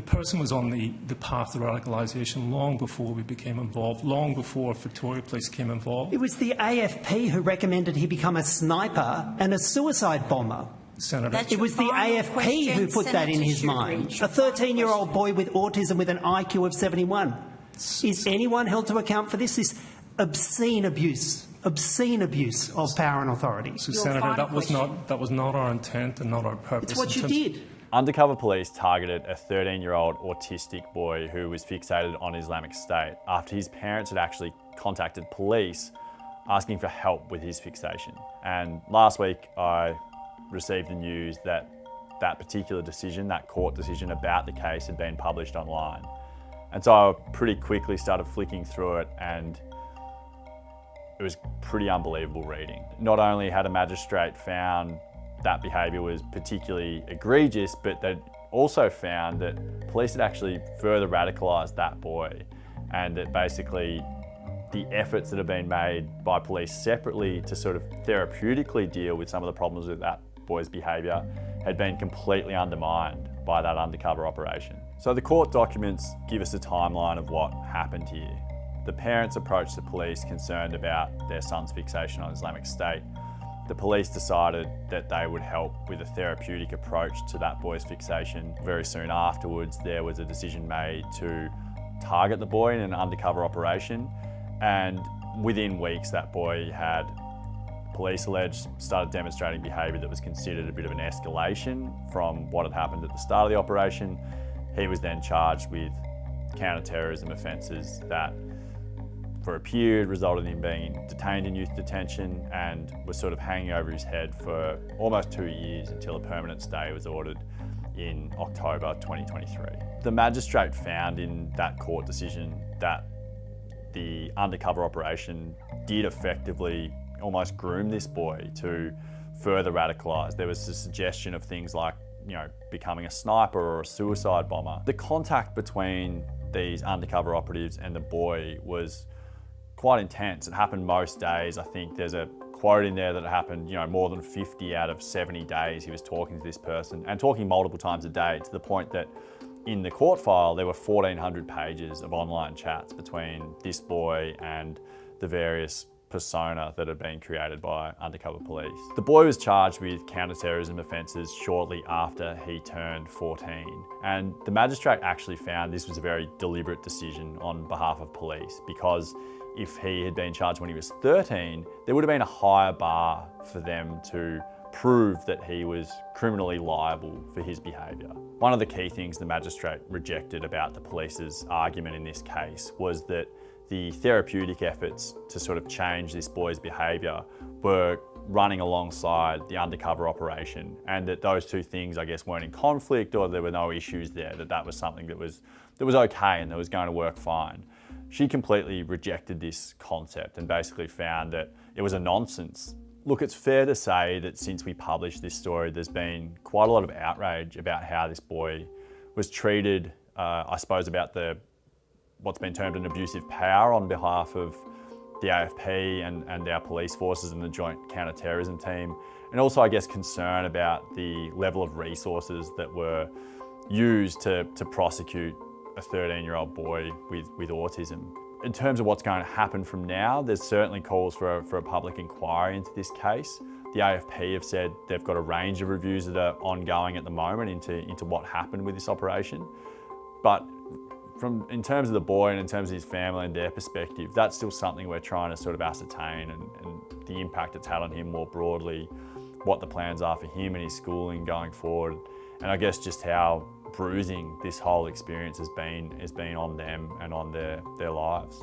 the person was on the path to radicalisation long before we became involved, long before Victoria Police came involved. It was the AFP who recommended he become a sniper and a suicide bomber. Senator. It was the AFP who put that in his mind. A 13-year-old boy with autism with an IQ of 71. Is anyone held to account for this? This obscene abuse of power and authority. So, Senator, that was not our intent and not our purpose. It's what you did. Undercover police targeted a 13-year-old autistic boy who was fixated on Islamic State after his parents had actually contacted police asking for help with his fixation. And last week I received the news that that particular decision, that court decision about the case, had been published online. And so I pretty quickly started flicking through it, and it was pretty unbelievable reading. Not only had a magistrate found that behaviour was particularly egregious, but they'd also found that police had actually further radicalised that boy, and that basically the efforts that have been made by police separately to sort of therapeutically deal with some of the problems with that boy's behaviour had been completely undermined by that undercover operation. So the court documents give us a timeline of what happened here. The parents approached the police concerned about their son's fixation on Islamic State. The police decided that they would help with a therapeutic approach to that boy's fixation. Very soon afterwards, there was a decision made to target the boy in an undercover operation, and within weeks that boy had, police alleged, started demonstrating behaviour that was considered a bit of an escalation from what had happened at the start of the operation. He was then charged with counter-terrorism offences that for a period resulted in him being detained in youth detention and was sort of hanging over his head for almost 2 years until a permanent stay was ordered in October 2023. The magistrate found in that court decision that the undercover operation did effectively almost groom this boy to further radicalise. There was a suggestion of things like, becoming a sniper or a suicide bomber. The contact between these undercover operatives and the boy was quite intense. It happened most days. I think there's a quote in there that it happened, more than 50 out of 70 days he was talking to this person, and talking multiple times a day, to the point that in the court file there were 1,400 pages of online chats between this boy and the various persona that had been created by undercover police. The boy was charged with counter-terrorism offences shortly after he turned 14, and the magistrate actually found this was a very deliberate decision on behalf of police, because if he had been charged when he was 13, there would have been a higher bar for them to prove that he was criminally liable for his behaviour. One of the key things the magistrate rejected about the police's argument in this case was that the therapeutic efforts to sort of change this boy's behaviour were running alongside the undercover operation, and that those two things, I guess, weren't in conflict, or there were no issues there, that was something that was okay and that was going to work fine. She completely rejected this concept and basically found that it was a nonsense. Look, it's fair to say that since we published this story, there's been quite a lot of outrage about how this boy was treated, I suppose about what's been termed an abusive power on behalf of the AFP and our police forces and the Joint Counter-Terrorism Team, and also, I guess, concern about the level of resources that were used to prosecute a 13-year-old boy with autism. In terms of what's going to happen from now, there's certainly calls for a public inquiry into this case. The AFP have said they've got a range of reviews that are ongoing at the moment into what happened with this operation. But in terms of the boy and in terms of his family and their perspective, that's still something we're trying to sort of ascertain, and the impact it's had on him more broadly, what the plans are for him and his schooling going forward, and I guess just how bruising this whole experience has been on them and on their lives.